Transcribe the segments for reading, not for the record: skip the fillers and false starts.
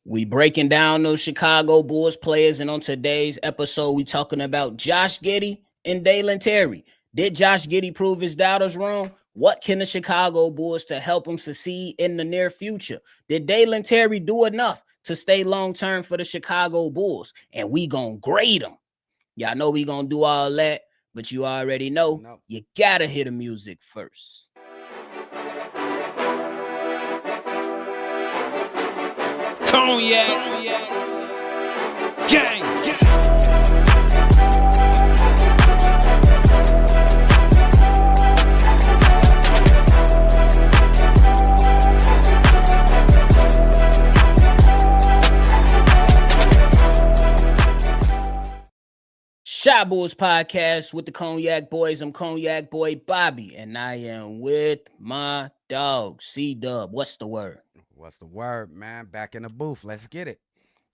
We breaking down those Chicago Bulls players, and on today's episode, we talking about Josh Giddey and Dalen Terry. Did Josh Giddey prove his doubters wrong? What can the Chicago Bulls to help him succeed in the near future? Did Dalen Terry do enough to stay long term for the Chicago Bulls? And we gonna grade him. Y'all know we gonna do all that, but you already know you gotta hear the music first. Cognac, gang. Shot Bulls podcast with the Cognac Boys. I'm Cognac Boy Bobby, and I am with my dog, CDubb. What's the word? What's the word, man? Back in the booth. Let's get it.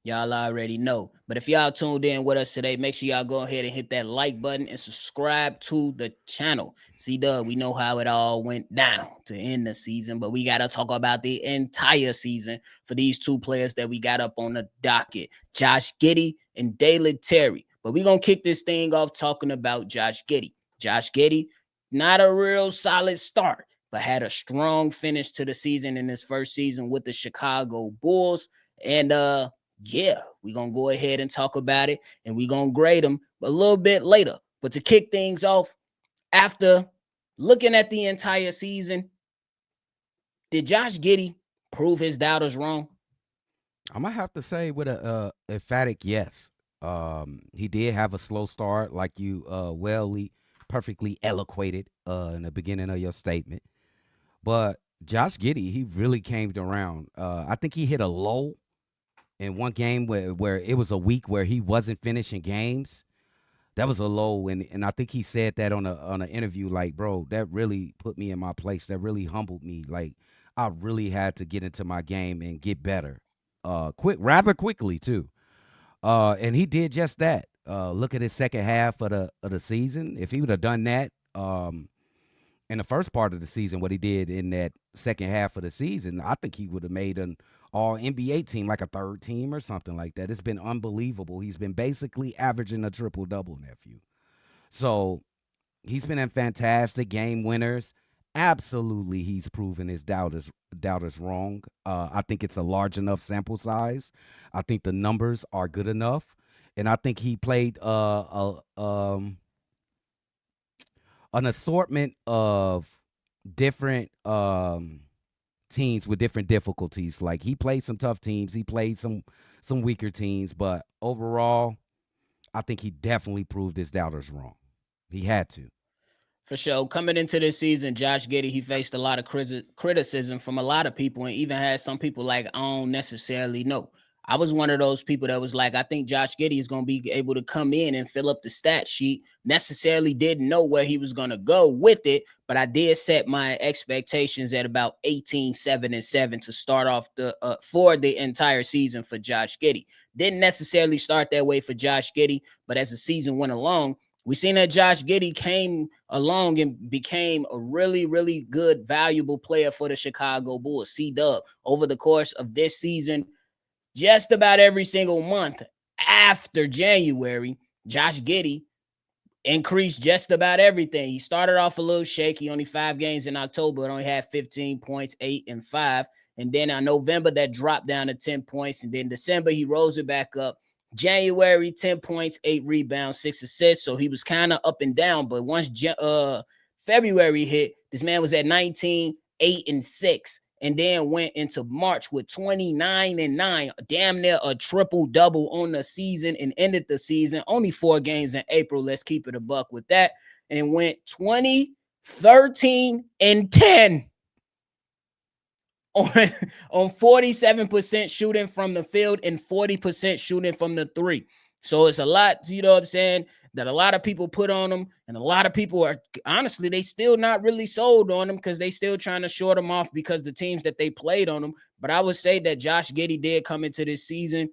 Y'all already know. But if y'all tuned in with us today, make sure y'all go ahead and hit that like button and subscribe to the channel. CDubb, we know how it all went down to end the season, but we got to talk about the entire season for these two players that we got up on the docket, Josh Giddey and Dalen Terry. But we're going to kick this thing off talking about Josh Giddey. Josh Giddey, not a real solid start, but had a strong finish to the season in his first season with the Chicago Bulls. And yeah, we're going to go ahead and talk about it, and we're going to grade him a little bit later. But to kick things off, after looking at the entire season, did Josh Giddey prove his doubters wrong? I'm going to have to say with a emphatic yes. He did have a slow start, like you perfectly eloquated in the beginning of your statement. But Josh Giddey, he really came around. I think he hit a low in one game where it was a week where he wasn't finishing games. That was a low, and I think he said that on an interview, like, bro, that really put me in my place. That really humbled me. Like, I really had to get into my game and get better, rather quickly too. And he did just that. Look at his second half of the season. If he would have done that in the first part of the season, what he did in that second half of the season, I think he would have made an All-NBA team, like a third team or something like that. It's been unbelievable. He's been basically averaging a triple-double, nephew. So he's been in fantastic game winners. Absolutely, he's proven his doubters wrong. I think it's a large enough sample size. I think the numbers are good enough, and I think he played an assortment of different teams with different difficulties. Like, he played some tough teams, he played some weaker teams, but overall, I think he definitely proved his doubters wrong. He had to. For sure. Coming into this season, Josh Giddey, he faced a lot of criticism from a lot of people, and even had some people like, I don't necessarily know. I was one of those people that was like, I think Josh Giddey is going to be able to come in and fill up the stat sheet. Necessarily didn't know where he was going to go with it, but I did set my expectations at about 18, 7, and 7 to start off for the entire season for Josh Giddey. Didn't necessarily start that way for Josh Giddey, but as the season went along, we seen that Josh Giddey came along and became a really, really good, valuable player for the Chicago Bulls. CDubb, over the course of this season, just about every single month after January, Josh Giddey increased just about everything. He started off a little shaky, only 5 games in October, but only had 15 points, 8 and 5. And then in November, that dropped down to 10 points. And then December, he rose it back up. January, 10 points, 8 rebounds, 6 assists. So he was kind of up and down. But once February hit, this man was at 19, 8 and 6. And then went into March with 29 and 9, damn near a triple-double on the season, and ended the season. Only 4 games in April. Let's keep it a buck with that. And went 20, 13, and 10 on 47% shooting from the field and 40% shooting from the three. So it's a lot, you know what I'm saying, that a lot of people put on him, and a lot of people are, honestly, they still not really sold on him because they still trying to short him off because the teams that they played on him. But I would say that Josh Giddey did come into this season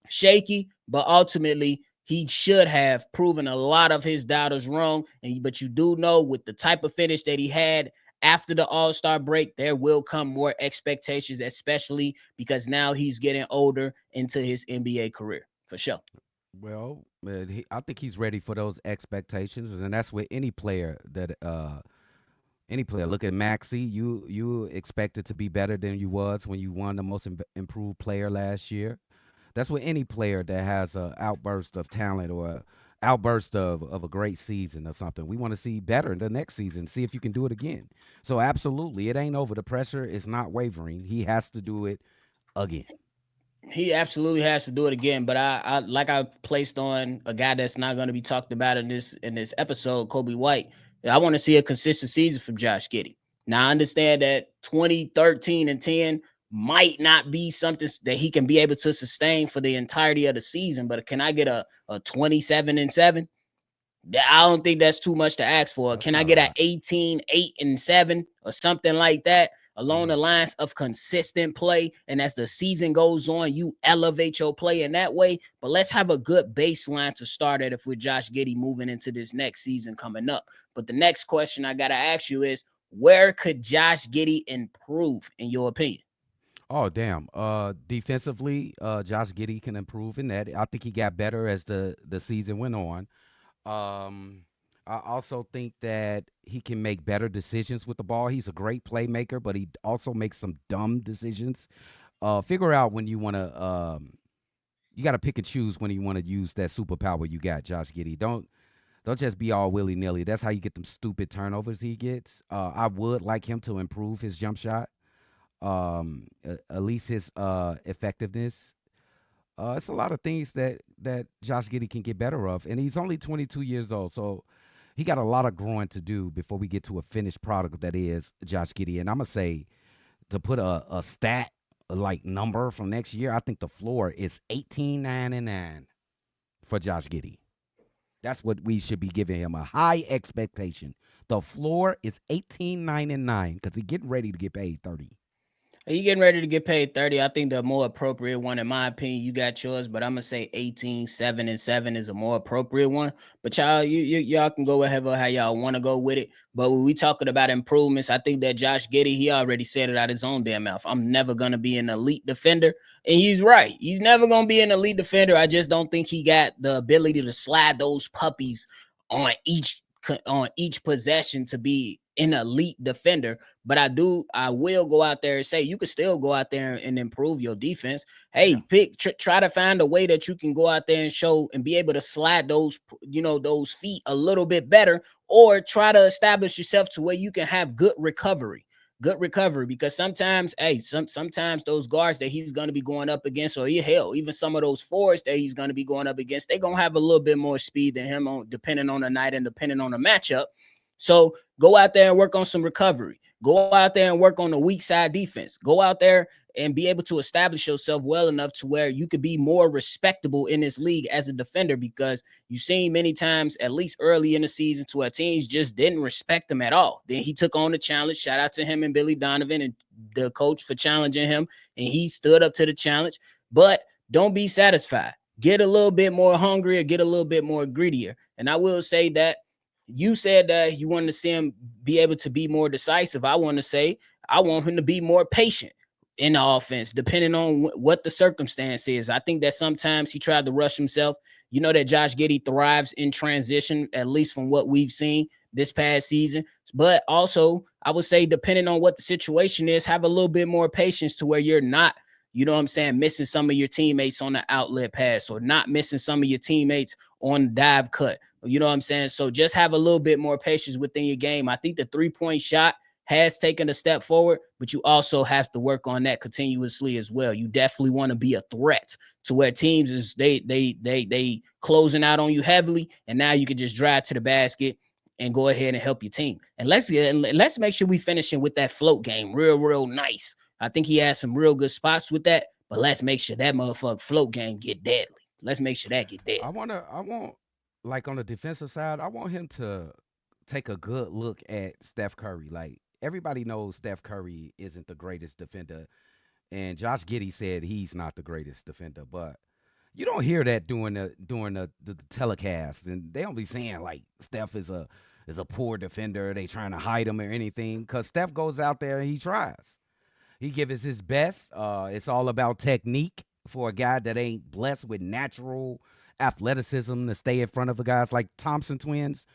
shaky, but ultimately he should have proven a lot of his doubters wrong. But you do know, with the type of finish that he had after the All-Star break, there will come more expectations, especially because now he's getting older into his NBA career for sure. Well, I think he's ready for those expectations, and that's with any player that any player. Look at Maxi. You expected to be better than you was when you won the most improved player last year. That's with any player that has a outburst of talent or a outburst of a great season or something. We want to see better in the next season, see if you can do it again. So absolutely, it ain't over. The pressure is not wavering. He has to do it again. He absolutely has to do it again. But I like I placed on a guy that's not going to be talked about in this episode, Kobe White. I want to see a consistent season from Josh Giddey. Now I understand that 2013 and 10 might not be something that he can be able to sustain for the entirety of the season, but can I get a 27 and 7? I don't think that's too much to ask for. That's Can I not a get an lot. 18, 8, and 7 or something like that along Mm. the lines of consistent play? And as the season goes on, you elevate your play in that way. But let's have a good baseline to start at if we're Josh Giddey moving into this next season coming up. But the next question I got to ask you is where could Josh Giddey improve, in your opinion? Oh damn. Defensively, Josh Giddey can improve in that. I think he got better as the season went on. Um, I also think that he can make better decisions with the ball. He's a great playmaker, but he also makes some dumb decisions. Figure out when you want to. You got to pick and choose when you want to use that superpower you got, Josh Giddey. Don't just be all willy nilly. That's how you get them stupid turnovers he gets. I would like him to improve his jump shot, at least his effectiveness. It's a lot of things that Josh Giddey can get better of, and he's only 22 years old, so he got a lot of growing to do before we get to a finished product that is Josh Giddey. And I'm gonna say to put a stat like number from next year, I think the floor is 18.99 for Josh Giddey. That's what we should be giving him a high expectation. The floor is 18.99 because he's getting ready to get paid 30. Are you getting ready to get paid 30? I think the more appropriate one, in my opinion, you got yours, but I'm gonna say 18, 7, and 7 is a more appropriate one. But y'all, y'all can go ahead how y'all want to go with it. But when we talking about improvements, I think that Josh Giddey, he already said it out his own damn mouth. I'm never gonna be an elite defender. And he's right. He's never gonna be an elite defender. I just don't think he got the ability to slide those puppies on each possession to be an elite defender. But I will go out there and say you can still go out there and improve your defense. Yeah. Hey, try to find a way that you can go out there and show and be able to slide those, those feet a little bit better, or try to establish yourself to where you can have good recovery, because sometimes, hey, sometimes those guards that he's going to be going up against, or hell, even some of those fours that he's going to be going up against, they're going to have a little bit more speed than him, on depending on the night and depending on the matchup. So go out there and work on some recovery. Go out there and work on the weak side defense. Go out there and be able to establish yourself well enough to where you could be more respectable in this league as a defender, because you've seen many times, at least early in the season, to where teams just didn't respect him at all. Then he took on the challenge. Shout out to him and Billy Donovan and the coach for challenging him, and he stood up to the challenge. But don't be satisfied. Get a little bit more hungry, or get a little bit more greedier. And I will say that you said that you wanted to see him be able to be more decisive. I want to say I want him to be more patient in the offense, depending on what the circumstance is. I think that sometimes he tried to rush himself. You know that Josh Giddey thrives in transition, at least from what we've seen this past season. But also, I would say, depending on what the situation is, have a little bit more patience to where you're not, you know what I'm saying, missing some of your teammates on the outlet pass, or not missing some of your teammates on dive cut. You know what I'm saying? So just have a little bit more patience within your game. I think the 3-point shot has taken a step forward, but you also have to work on that continuously as well. You definitely want to be a threat to where teams is they closing out on you heavily, and now you can just drive to the basket and go ahead and help your team. And let's make sure we finishing with that float game real nice. I think he has some real good spots with that, but let's make sure that motherfucker float game get deadly. Let's make sure that get deadly. I want, like on the defensive side, I want him to take a good look at Steph Curry. Like everybody knows Steph Curry isn't the greatest defender, and Josh Giddey said he's not the greatest defender, but you don't hear that during the telecast, and they don't be saying like Steph is is a poor defender. They trying to hide him or anything. Because Steph goes out there and he tries. He gives his best. It's all about technique for a guy that ain't blessed with natural athleticism to stay in front of the guys like Thompson twins.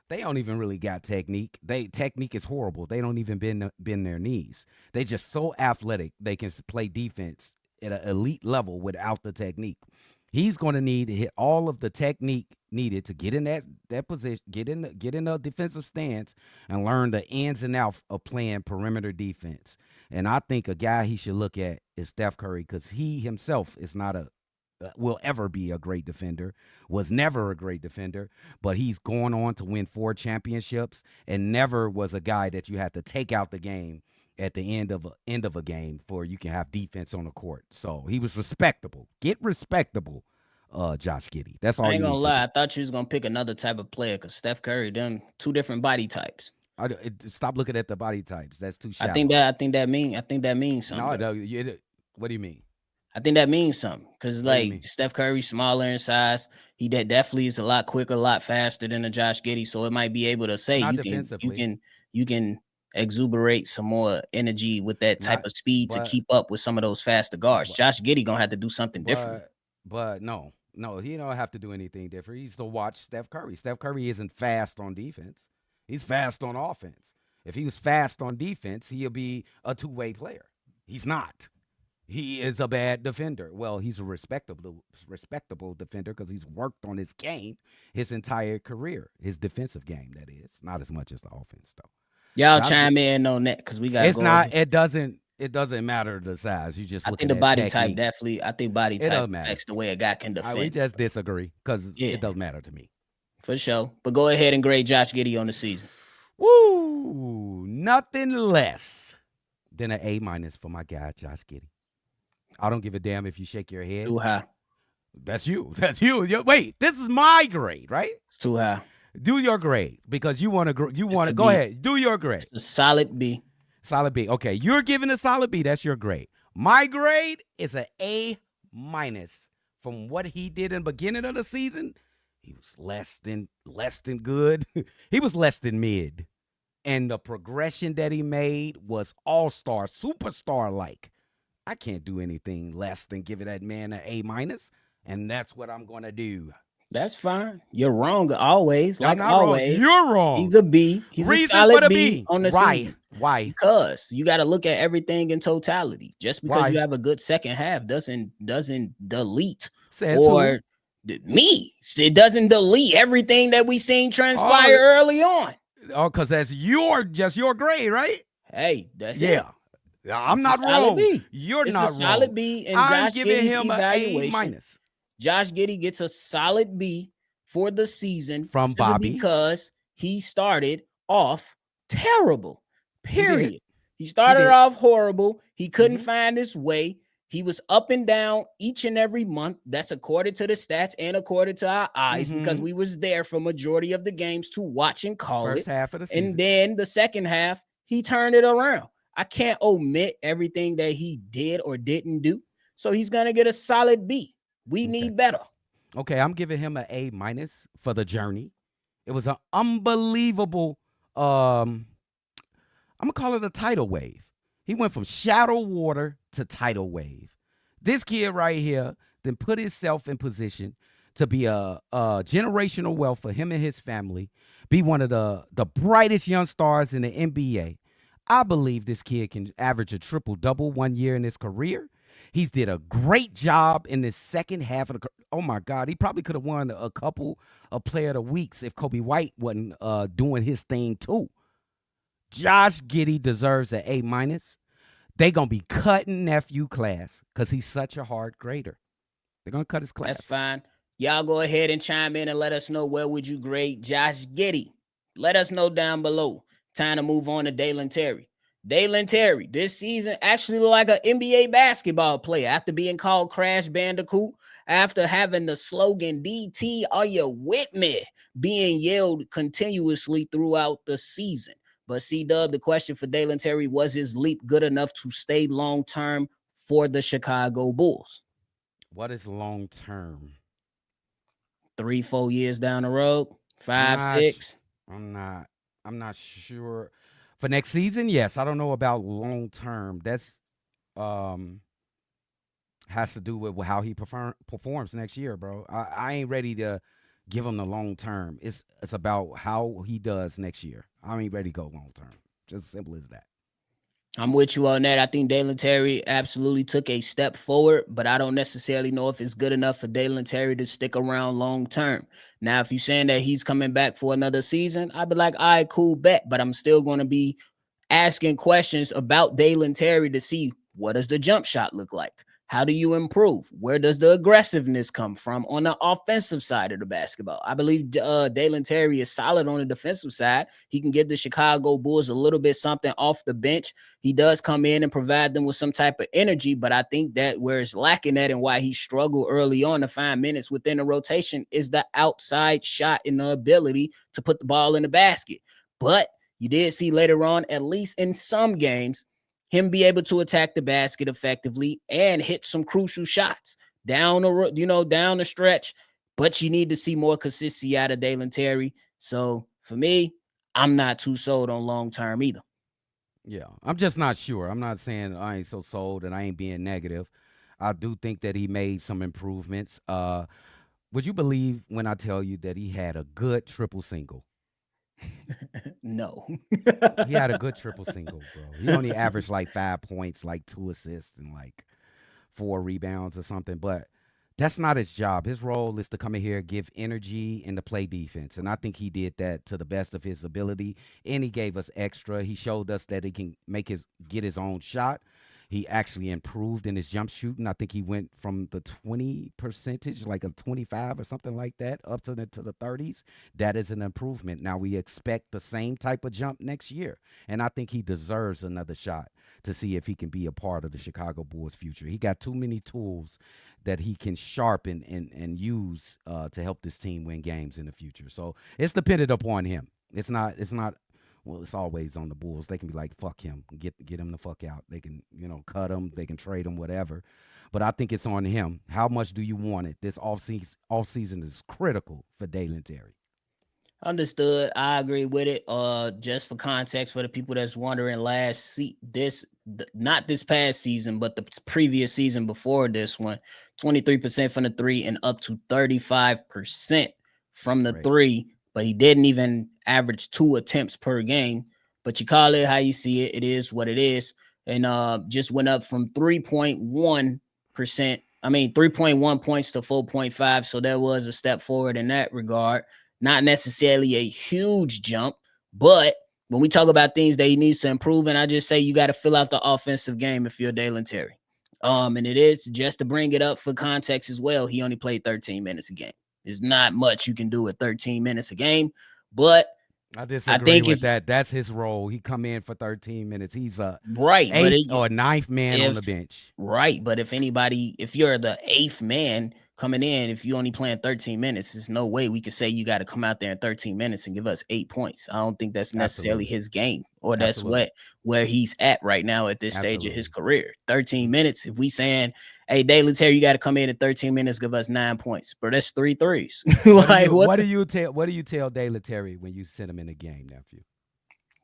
They don't even really got technique. They technique is horrible. They don't even bend their knees. They just so athletic they can play defense at an elite level without the technique. He's going to need to hit all of the technique needed to get in that position, get in a defensive stance, and learn the ins and outs of playing perimeter defense. And I think a guy he should look at is Steph Curry because he himself is not will ever be a great defender, was never a great defender, but he's going on to win 4 championships and never was a guy that you had to take out the game at the end of a game for you can have defense on the court. So he was respectable. Get respectable, Josh Giddey. That's all I ain't you gonna need to do. lie. I thought you was gonna pick another type of player because Steph Curry, them 2 different body types. Stop looking at the body types. That's too I shallow. think that means something. No, what do you mean? I think that means something because What do you mean? like Steph Curry smaller in size, he definitely is a lot quicker, a lot faster than a Josh Giddey. So it might be able to say Not you can defensively. exuberate some more energy with that type Not, of speed to but keep up with some of those faster guards. but Josh Giddey gonna have to do something different. but no, he don't have to do anything different. He's to watch Steph Curry. Steph Curry isn't fast on defense. He's fast on offense. If he was fast on defense, he'll be a two-way player. He's not. He is a bad defender. Well, he's a respectable defender because he's worked on his game his entire career. His defensive game, that is, not as much as the offense though. Y'all Josh, chime in on that because we gotta it's go. not. It doesn't matter the size. You just I think looking the at body type technique. definitely. I think body It type doesn't matter. affects the way a guy can We defend. just disagree because Yeah, it doesn't matter to me. for sure. But go ahead and grade Josh Giddey on the season. Woo! Nothing less than an A- for my guy Josh Giddey. I don't give a damn if you shake your head. Too high. That's you. That's you. Wait, this is my grade, right? It's too high. Do your grade because you want to. You want to a go B. ahead. Do your grade. It's a solid B. Solid B. Okay, you're giving a solid B. That's your grade. My grade is an A-. From what he did in the beginning of the season, he was less than good. He was less than mid. And the progression that he made was all-star, superstar like. I can't do anything less than give that man an A-, and that's what I'm going to do. That's fine. You're wrong always. I'm Like not always. wrong. You're wrong. He's a B. He's Reason a solid for the B on the season. Why? Because you got to look at everything in totality. Just because Why? you have a good second half doesn't delete Says or me. It doesn't delete everything that we seen transpire early on. Oh, because that's just your grade, right? Hey, that's it. I'm It's not a solid wrong. B. You're It's not a solid wrong. B in I'm Josh giving Giddey's him an evaluation. A-. Josh Giddey gets a solid B for the season From Bobby because he started off terrible. Period. He did. started off horrible. He couldn't find his way. He was up and down each and every month. That's according to the stats and according to our eyes because we was there for majority of the games to watch and call First it. half of the season. And then the second half, he turned it around. I can't omit everything that he did or didn't do. So he's going to get a solid B. We need better. Okay, I'm giving him an A- for the journey. It was an unbelievable, I'm going to call it a tidal wave. He went from shadow water to tidal wave. This kid right here then put himself in position to be a generational wealth for him and his family, be one of the brightest young stars in the NBA. I believe this kid can average a triple-double 1 year in his career. He's did a great job in the second half of the. Oh my God, he probably could have won a couple of Player of the Weeks if Kobe White wasn't doing his thing too. Josh Giddey deserves an A-. They gonna be cutting nephew class because he's such a hard grader. They're gonna cut his class. That's fine. Y'all go ahead and chime in and let us know where would you grade Josh Giddey. Let us know down below. Time to move on to Dalen Terry. Dalen Terry, this season actually looked like an NBA basketball player after being called Crash Bandicoot, after having the slogan DT, are you with me, being yelled continuously throughout the season. But CDubb, the question for Dalen Terry, was his leap good enough to stay long-term for the Chicago Bulls? What is long-term? 3-4 years down the road, 5, 6. I'm not. I'm not sure for next season. Yes, I don't know about long term. That's um has to do with how he performs next year, bro. I ain't ready to give him the long term. It's about how he does next year. I ain't ready to go long term. Just simple as that. I'm with you on that. I think Dalen Terry absolutely took a step forward, but I don't necessarily know if it's good enough for Dalen Terry to stick around long term. Now, if you're saying that he's coming back for another season, I'd be like, all right, cool, bet. But I'm still going to be asking questions about Dalen Terry to see what does the jump shot look like? How do you improve? Where does the aggressiveness come from on the offensive side of the basketball? I believe Dalen Terry is solid on the defensive side. He can give the Chicago Bulls a little bit something off the bench. He does come in and provide them with some type of energy, but I think that where it's lacking at and why he struggled early on to find minutes within the rotation is the outside shot and the ability to put the ball in the basket. But you did see later on, at least in some games, him be able to attack the basket effectively and hit some crucial shots down the stretch. But you need to see more consistency out of Dalen Terry. So for me, I'm not too sold on long term either. Yeah, I'm just not sure. I'm not saying I ain't so sold and I ain't being negative. I do think that he made some improvements. Would you believe when I tell you that he had a good triple single? No. He had a good triple single, bro. He only averaged like 5 points, like 2 assists, and like 4 rebounds or something. But that's not his job. His role is to come in here, give energy, and to play defense. And I think he did that to the best of his ability. And he gave us extra. He showed us that he can get his own shot. He actually improved in his jump shooting. I think he went from the 20 percentage, like a 25 or something like that, up to the 30s. That is an improvement. Now we expect the same type of jump next year. And I think he deserves another shot to see if he can be a part of the Chicago Bulls' future. He got too many tools that he can sharpen and use to help this team win games in the future. So it's dependent upon him. It's not. Well, it's always on the Bulls. They can be like, "Fuck him, get him the fuck out." They can, cut him. They can trade him, whatever. But I think it's on him. How much do you want it? This off season is critical for Dalen Terry. Understood. I agree with it. Just for context, for the people that's wondering, not this past season, but the previous season before this one, 23% from the three and up to 35% That's from the great. three. But he didn't even average 2 attempts per game. But you call it how you see it. It is what it is. And just went up from 3.1%. I mean, 3.1 points to 4.5. So there was a step forward in that regard. Not necessarily a huge jump, but when we talk about things that he needs to improve, and I just say you got to fill out the offensive game if you're Dalen Terry. And it is just to bring it up for context as well. He only played 13 minutes a game. There's not much you can do at 13 minutes a game, but I I disagree think with if that. That's his role. He come in for 13 minutes. He's a right, but eighth or ninth man on if the bench. right, but if you're the eighth man coming in, if you only playing 13 minutes, there's no way we could say you got to come out there in 13 minutes and give us 8 points. I don't think that's necessarily Absolutely. his game, or that's Absolutely. where he's at right now at this stage of his Absolutely. career. 13 Mhm. minutes. If we saying, hey, Dalen Terry, you got to come in at 13 minutes, give us 9 points, bro. That's three threes. What do Like you what what do you tell Dalen Terry when you send him in the game, nephew?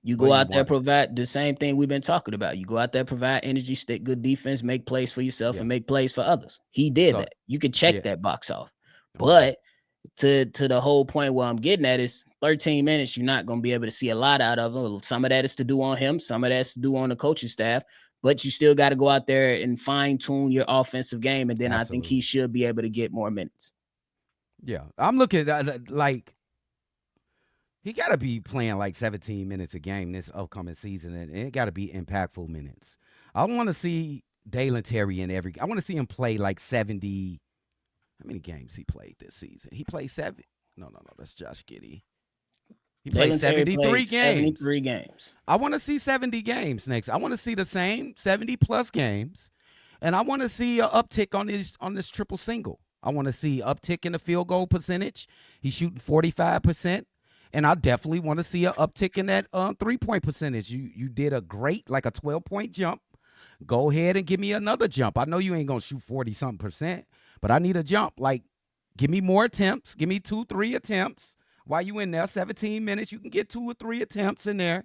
You What go do you out there, want him? provide the same thing we've been talking about. You go out there, provide energy, stick good defense, make plays for yourself, Yeah. and make plays for others. He did So that. You can yeah. check that box off. Okay. But to the whole point where I'm getting at is 13 minutes, you're not going to be able to see a lot out of him. Some of that is to do on him, some of that's to do on the coaching staff. But you still got to go out there and fine tune your offensive game. And then I think he Absolutely. should be able to get more minutes. Yeah. I'm looking at like he got to be playing like 17 minutes a game this upcoming season, and it got to be impactful minutes. I want to see Dalen Terry in every. I want to see him play like 70. How many games he played this season? He played seven. No, no, no. That's Josh Giddey. He played Dalen Terry 73 played 73 games. games. I want to see 70 games next. I want to see the same 70 plus games, and I want to see an uptick on this triple single. I want to see uptick in the field goal percentage. He's shooting 45%. And I definitely want to see an uptick in that 3-point percentage. You did a great, like a 12-point jump. Go ahead and give me another jump. I know you ain't gonna shoot 40-something percent, but I need a jump. Like, give me more attempts. Give me 2, 3 attempts. while you in there, 17 minutes, you can get 2 or 3 attempts in there.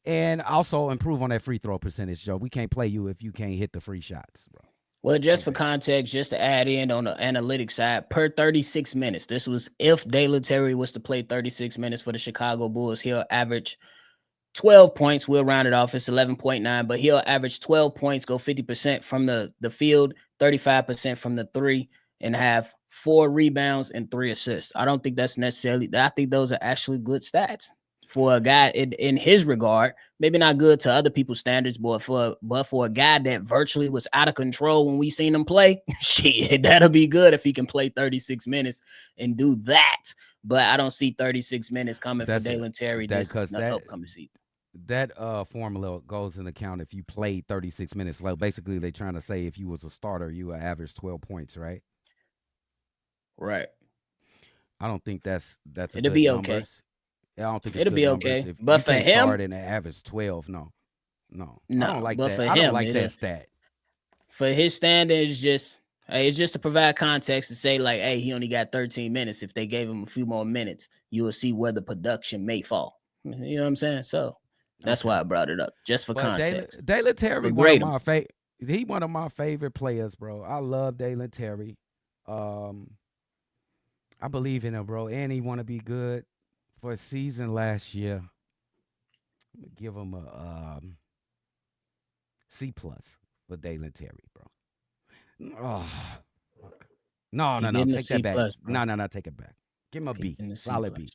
And also improve on that free throw percentage, Joe. We can't play you if you can't hit the free shots, bro. Well, just for context, just to add in on the analytics side, per 36 minutes, this was if Dalen Terry was to play 36 minutes for the Chicago Bulls, he'll average 12 points. We'll round it off. It's 11.9, but he'll average 12 points, go 50% from the field, 35% from the three, and have 4 rebounds and 3 assists. I don't think that's necessarily, I think those are actually good stats for a guy in his regard. Maybe not good to other people's standards, but for a guy that virtually was out of control when we seen him play, shit, that'll be good if he can play 36 minutes and do that. But I don't see 36 minutes coming for Dalen Terry this upcoming season. That formula goes into account if you played 36 minutes. Like basically, they're trying to say if you was a starter, you would average 12 points, right? Right. I don't think that's it'll be okay. Numbers. I don't think it's it'll good be numbers. okay. If but you for can't him, start in an average 12, no. I don't like that. I don't like that stat. For his standards, it's just to provide context to say like, hey, he only got 13 minutes. If they gave him a few more minutes, you will see where the production may fall. You know what I'm saying? So that's why I brought it up, just for context. Dalen Terry, he one of my favorite players, bro. I love Dalen Terry. I believe in him, bro, and he want to be good. For a season last year, I'm gonna give him a C+ for Dalen Terry, bro. Oh, no, take that back. No, take it back. Give him a B, solid B.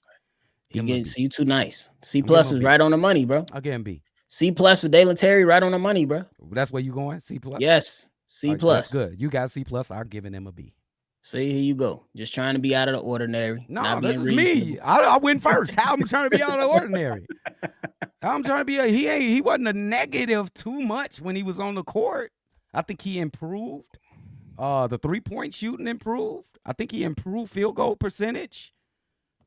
You too nice. C+ is right on the money, bro. I'll give him B. C+ for Dalen Terry, right on the money, bro. That's where you going? C+? Yes, C+. Right, that's good. You got C+. I'm giving him a B. See, here you go. Just trying to be out of the ordinary. No, this is me. I win first. How I'm trying to be out of the ordinary? I'm trying to be he wasn't a negative too much when he was on the court. I think he improved. The 3-point shooting improved. I think he improved field goal percentage.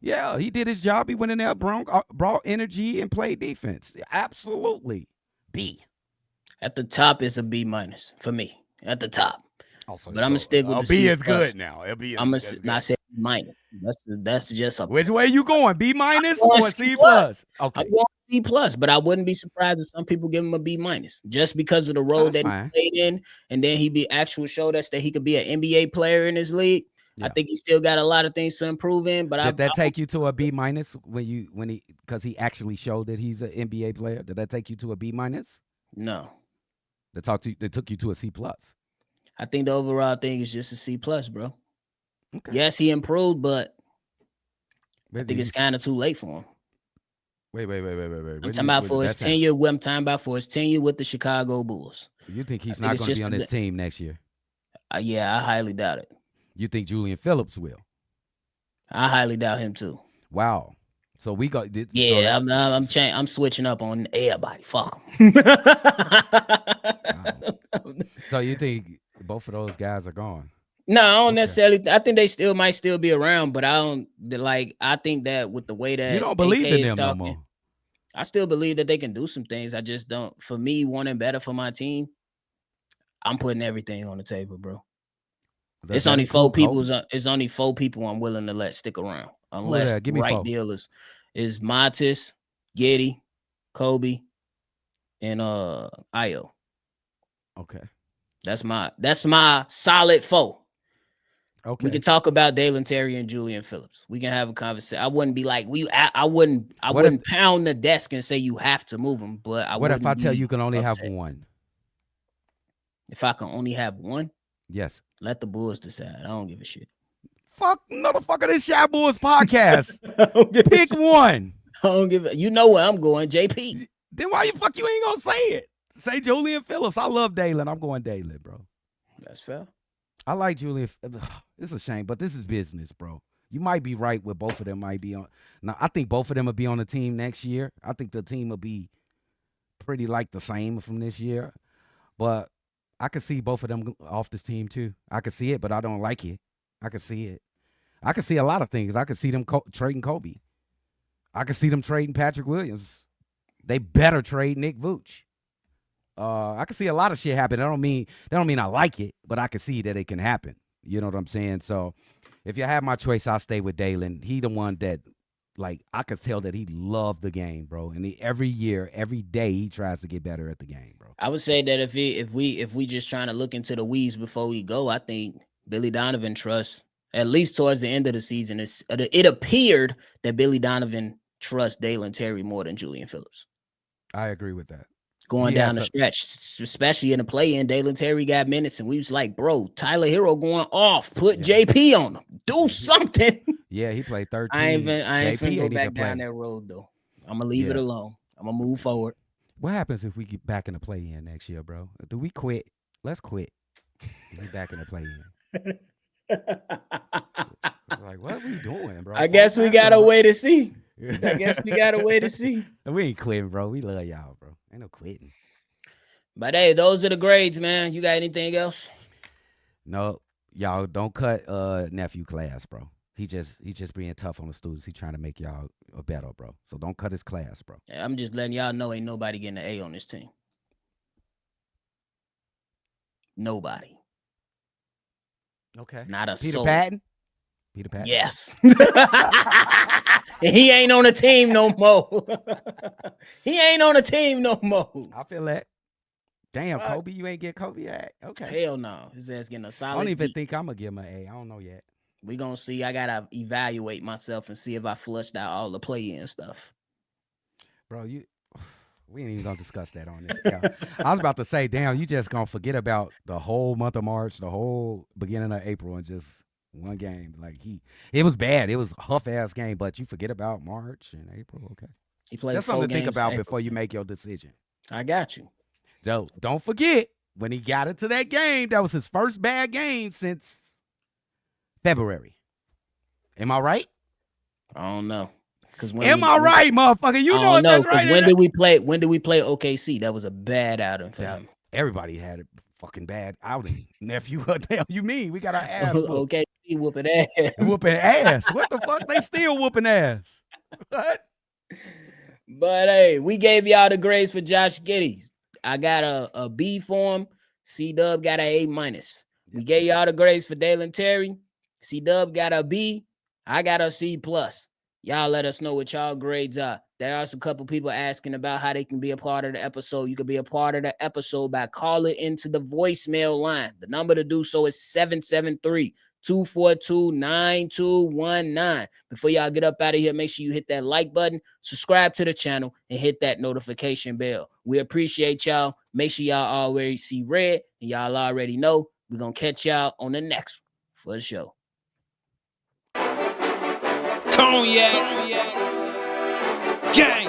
Yeah, he did his job. He went in there, brought energy and played defense. Absolutely. B. At the top is a B- for me. At the top. Also, but I'm gonna stick with the B C+. is good now. I'm gonna not say minus. That's just a. Which way you going? B- or C+? Okay, I'm going C+, but I wouldn't be surprised if some people give him a B- just because of the role that he played in, and then he be actual showed us that he could be an NBA player in his league. Yeah. I think he still got a lot of things to improve in. But did that take you to a B- because he actually showed that he's an NBA player? Did that take you to a B-? No. They took you to a C+. I think the overall thing is just a C+, bro. Okay. Yes, he improved, but I think it's kind of too late for him. Wait. I'm talking about for his tenure. What I'm talking about for his tenure with the Chicago Bulls. You think he's not going to be on this team next year? Yeah, I highly doubt it. You think Julian Phillips will? I highly doubt him too. Wow. So we got. Yeah, I'm switching up on everybody. Fuck him. Wow. So you think both of those guys are gone? No, I don't necessarily. I think they might still be around, but I don't like. I think that with the way that you don't believe in them no more. I still believe that they can do some things. I just don't. For me, wanting better for my team, I'm putting everything on the table, bro. It's only 4 people. It's only 4 people I'm willing to let stick around, unless the right deal is Matis, Giddey, Kobe, and Ayo. Okay, that's my solid 4. Okay, we can talk about Dalen Terry and Julian Phillips. We can have a conversation. I wouldn't be like I wouldn't pound the desk and say you have to move them. But what if I tell you can only have one? If I can only have one, yes. Let the Bulls decide. I don't give a shit. Fuck, motherfucker, this Shy Bulls podcast. Pick one. I don't give a. You know where I'm going, JP. Then why you ain't gonna say it? Say Julian Phillips. I love Dalen. I'm going Dalen, bro. That's fair. I like Julian. It's a shame, but this is business, bro. You might be right with both of them might be on. Now, I think both of them will be on the team next year. I think the team will be pretty like the same from this year. But I could see both of them off this team too. I could see it, but I don't like it. I could see it. I could see a lot of things. I could see them trading Kobe. I could see them trading Patrick Williams. They better trade Nick Vooch. I can see a lot of shit happen. That don't mean I like it, but I can see that it can happen. You know what I'm saying? So if you have my choice, I'll stay with Dalen. He the one that like I could tell that he loved the game, bro. And every year, every day, he tries to get better at the game, bro. I would say that if we just trying to look into the weeds before we go, I think Billy Donovan trusts, at least towards the end of the season, it appeared that Billy Donovan trusts Dalen Terry more than Julian Phillips. I agree with that. Going down the stretch, especially in the play-in, Dalen Terry got minutes, and we was like, bro, Tyler Hero going off. Put JP on him. Do something. Yeah, he played 13. I ain't finna go back play down that road, though. I'm going to leave it alone. I'm going to move forward. What happens if we get back in the play-in next year, bro? Do we quit? Let's quit. We back in the play-in. It's like, what are we doing, bro? I guess we got to wait to see. I guess we got to wait to see. We ain't quitting, bro. We love y'all, bro. Ain't no quitting. But hey, those are the grades, man. You got anything else? No, y'all don't cut nephew class, bro. He just being tough on the students. He trying to make y'all better, bro. So don't cut his class, bro. Yeah, I'm just letting y'all know ain't nobody getting an A on this team. Nobody. Okay. Not a Peter soul. Patton? Peter Patton? Yes. He ain't on the team no more. He ain't on the team no more. I feel that. Damn, Kobe, you ain't get Kobe yet? Okay. Hell no. His ass getting a solid I don't even B. think I'm going to give him an A. I don't know yet. We going to see. I got to evaluate myself and see if I flushed out all the play-in stuff. Bro, we ain't even going to discuss that on this. Yeah. I was about to say, damn, you just going to forget about the whole month of March, the whole beginning of April, and just one game. Like, it was bad. It was a huff-ass game, but you forget about March and April. Okay. He played just something to think about before you make your decision. I got you. So don't forget, when he got into that game, that was his first bad game since February. Am I right? I don't know. Am I right, motherfucker? You know that's right. When did we play OKC? That was a bad outing for him. Everybody had a fucking bad outing. Nephew, what the hell you mean? We got our ass whooped. OKC whooping ass. Whooping ass. What the fuck? They still whooping ass. What? But hey, we gave y'all the grades for Josh Giddey. I got a B for him. CDubb got an A-. We gave y'all the grades for Dalen Terry. CDubb got a B. I got a C+. Y'all let us know what y'all grades are. There are some couple people asking about how they can be a part of the episode. You can be a part of the episode by calling into the voicemail line. The number to do so is 773-242-9219. Before y'all get up out of here, make sure you hit that like button, subscribe to the channel, and hit that notification bell. We appreciate y'all. Make sure y'all already see red, and y'all already know we're going to catch y'all on the next one for the show. Cognac. Gang.